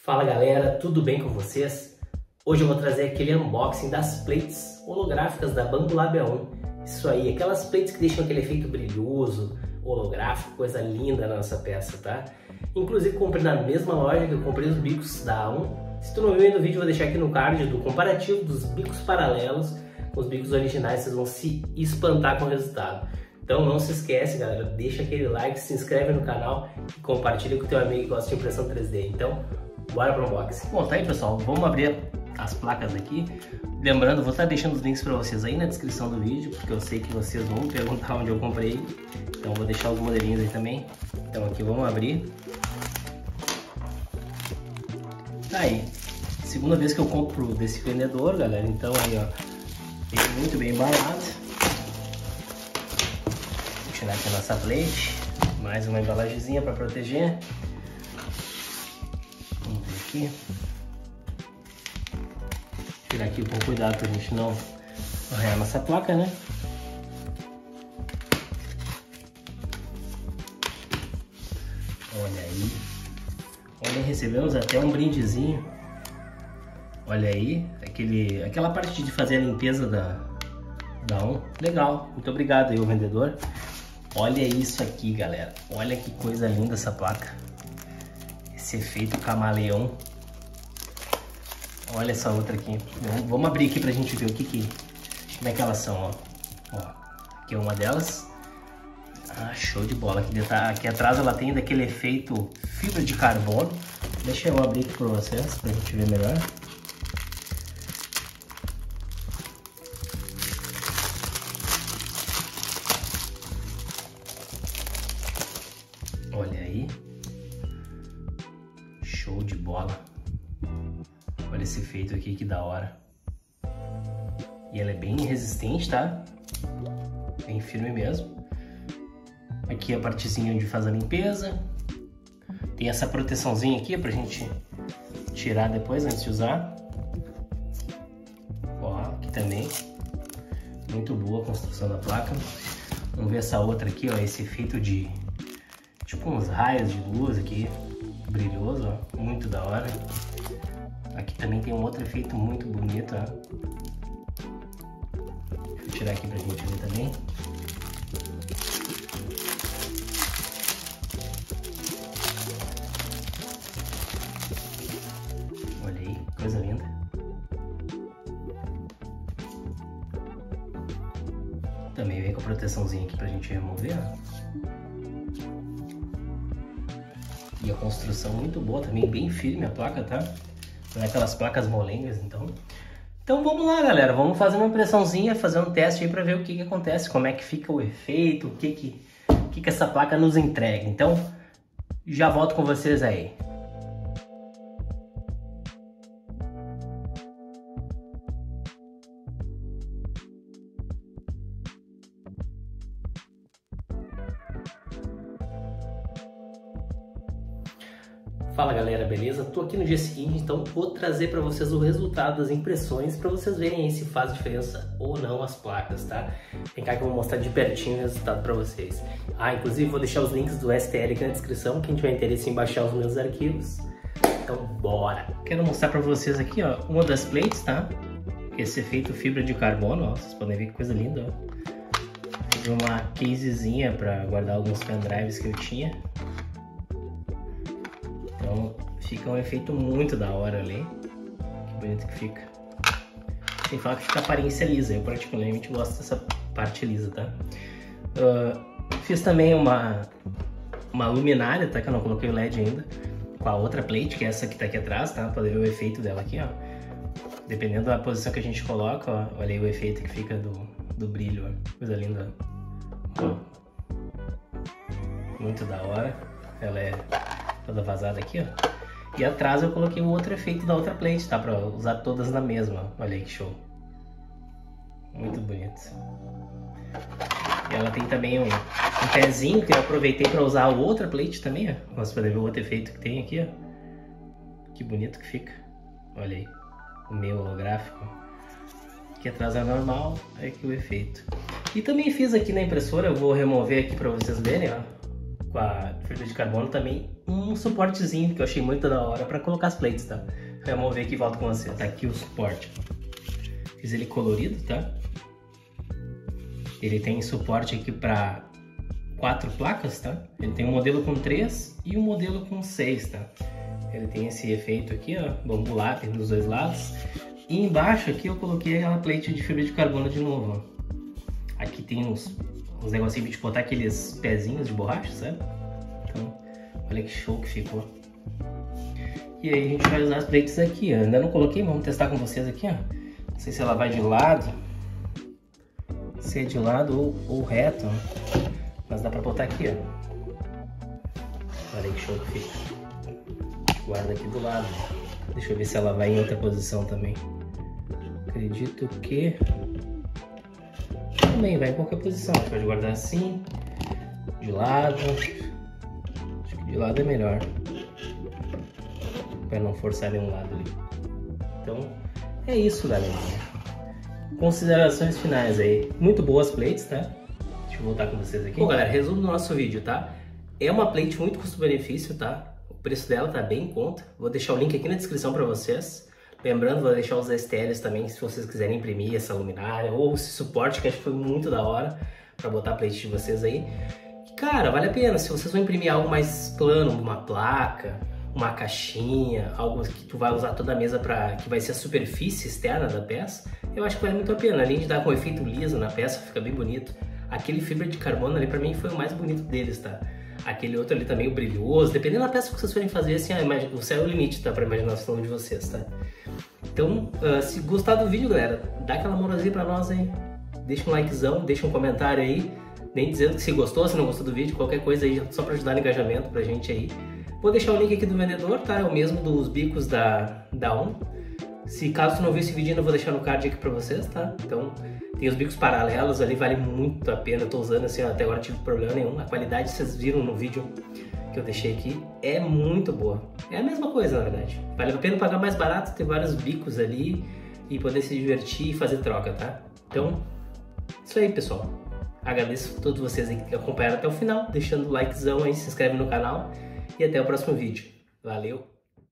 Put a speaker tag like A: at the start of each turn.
A: Fala galera, tudo bem com vocês? Hoje eu vou trazer aquele unboxing das plates holográficas da Bambolab A1. Isso aí, aquelas plates que deixam aquele efeito brilhoso, holográfico, coisa linda na nossa peça, tá? Inclusive comprei na mesma loja que eu comprei os bicos da A1. Se tu não viu ainda o vídeo, eu vou deixar aqui no card do comparativo dos bicos paralelos com os bicos originais, vocês vão se espantar com o resultado. Então não se esquece, galera, deixa aquele like, se inscreve no canal e compartilha com o teu amigo que gosta de impressão 3D. Então, bora pro unboxing. Bom, tá aí pessoal, vamos abrir as placas aqui. Lembrando, vou estar deixando os links para vocês aí na descrição do vídeo, porque eu sei que vocês vão perguntar onde eu comprei. Então vou deixar os modelinhos aí também. Então aqui vamos abrir. Tá aí, segunda vez que eu compro desse vendedor, galera. Então aí ó, tem muito bem embalado. Vou tirar aqui a nossa plate, mais uma embalagemzinha para proteger. Vamos ver aqui. Tirar aqui com cuidado pra gente não arranhar nossa placa, né? Olha aí. Olha, recebemos até um brindezinho. Olha aí, aquela parte de fazer a limpeza da A1. Legal, muito obrigado aí, o vendedor. Olha isso aqui, galera. Olha que coisa linda essa placa. Esse efeito camaleão. Olha essa outra aqui. Vamos abrir aqui pra gente ver como é que elas são, ó. Aqui é uma delas. Ah, show de bola. Aqui atrás ela tem daquele efeito fibra de carbono. Deixa eu abrir aqui pra vocês, pra gente ver melhor. Olha aí. Show de bola. Olha esse efeito aqui, que da hora. E ela é bem resistente, tá? Bem firme mesmo. Aqui a partezinha onde faz a limpeza. Tem essa proteçãozinha aqui pra gente tirar depois, antes de usar. Ó, aqui também. Muito boa a construção da placa. Vamos ver essa outra aqui, ó. Esse efeito de... tipo uns raios de luz aqui. Brilhoso, ó. Muito da hora. Aqui também tem um outro efeito muito bonito, ó. Deixa eu tirar aqui pra gente ver também. Olha aí, coisa linda. Também vem com a proteçãozinha aqui pra gente remover, ó. E a construção muito boa também, bem firme a placa, tá? Não é aquelas placas molengas, então. Então vamos lá, galera. Vamos fazer uma impressãozinha, fazer um teste aí pra ver o que acontece, como é que fica o efeito, o que essa placa nos entrega. Então, já volto com vocês aí. Fala galera, beleza? Tô aqui no dia seguinte, então vou trazer para vocês o resultado das impressões para vocês verem aí se faz diferença ou não as placas, tá? Vem cá que eu vou mostrar de pertinho o resultado para vocês. Ah, inclusive vou deixar os links do STL aqui na descrição, quem tiver interesse em baixar os meus arquivos. Então bora! Quero mostrar para vocês aqui, ó, uma das plates, tá? Esse efeito fibra de carbono, ó, vocês podem ver que coisa linda, ó. Fiz uma casezinha para guardar alguns pendrives que eu tinha. Então fica um efeito muito da hora ali. Que bonito que fica. Sem falar que fica a aparência lisa. Eu particularmente gosto dessa parte lisa, tá? Fiz também uma luminária, tá? Que eu não coloquei o LED ainda. Com a outra plate, que é essa que tá aqui atrás, tá? Pode ver o efeito dela aqui, ó. Dependendo da posição que a gente coloca, ó. Olha aí o efeito que fica do brilho, ó. Coisa linda. Ó. Muito da hora. Ela é toda vazada aqui, ó. E atrás eu coloquei o outro efeito da outra plate, tá? Pra usar todas na mesma. Olha aí que show. Muito bonito. E ela tem também um pezinho que eu aproveitei pra usar a outra plate também, ó. Vocês podem ver o outro efeito que tem aqui, ó. Que bonito que fica. Olha aí. O meu holográfico. Aqui atrás é normal, aqui o efeito. E também fiz aqui na impressora, eu vou remover aqui pra vocês verem, ó. Com a fibra de carbono também um suportezinho que eu achei muito da hora para colocar as plates, tá? Eu vou ver aqui e volto com você. Tá aqui o suporte. Fiz ele colorido, tá? Ele tem suporte aqui para 4 placas, tá? Ele tem um modelo com 3 e um modelo com 6, tá? Ele tem esse efeito aqui, ó, bambu lápis dos dois lados. E embaixo aqui eu coloquei aquela plate de fibra de carbono de novo, ó. Aqui tem uns negocinhos de botar aqueles pezinhos de borracha, sabe? Então, olha que show que ficou. E aí a gente vai usar as plates aqui, ó. Ainda não coloquei, vamos testar com vocês aqui, ó. Não sei se ela vai de lado, se é de lado ou reto, ó. Mas dá pra botar aqui, ó. Olha que show que fica. Guarda aqui do lado. Deixa eu ver se ela vai em outra posição também. Acredito que também vai em qualquer posição. Você pode guardar assim, de lado. Acho que de lado é melhor, para não forçar nenhum lado ali. Então é isso, galera. Considerações finais aí. Muito boas plates, tá? Deixa eu voltar com vocês aqui. Bom, galera, resumo do nosso vídeo, tá? É uma plate muito custo-benefício, tá? O preço dela tá bem em conta. Vou deixar o link aqui na descrição para vocês. Lembrando, vou deixar os STLs também, se vocês quiserem imprimir essa luminária ou esse suporte, que acho que foi muito da hora para botar a plate de vocês aí. Cara, vale a pena. Se vocês vão imprimir algo mais plano, uma placa, uma caixinha, algo que tu vai usar toda a mesa para que vai ser a superfície externa da peça, eu acho que vale muito a pena. Além de dar com um efeito liso na peça, fica bem bonito. Aquele fibra de carbono ali para mim foi o mais bonito deles, tá? Aquele outro ali também, o brilhoso, dependendo da peça que vocês forem fazer, assim, o céu é o limite, tá? Pra imaginação de vocês, tá? Então, se gostar do vídeo, galera, dá aquela moralzinha pra nós aí. Deixa um likezão, deixa um comentário aí, nem dizendo que se gostou, se não gostou do vídeo, qualquer coisa aí, só pra ajudar no engajamento pra gente aí. Vou deixar o link aqui do vendedor, tá? É o mesmo dos bicos da ON. Se caso tu não viu esse vídeo, eu vou deixar no card aqui pra vocês, tá? Então, tem os bicos paralelos ali, vale muito a pena. Eu tô usando assim, até agora não tive problema nenhum. A qualidade, vocês viram no vídeo que eu deixei aqui, é muito boa. É a mesma coisa, na verdade. Vale a pena pagar mais barato, ter vários bicos ali e poder se divertir e fazer troca, tá? Então, isso aí, pessoal. Agradeço a todos vocês aí que acompanharam até o final, deixando o likezão aí, se inscreve no canal e até o próximo vídeo. Valeu!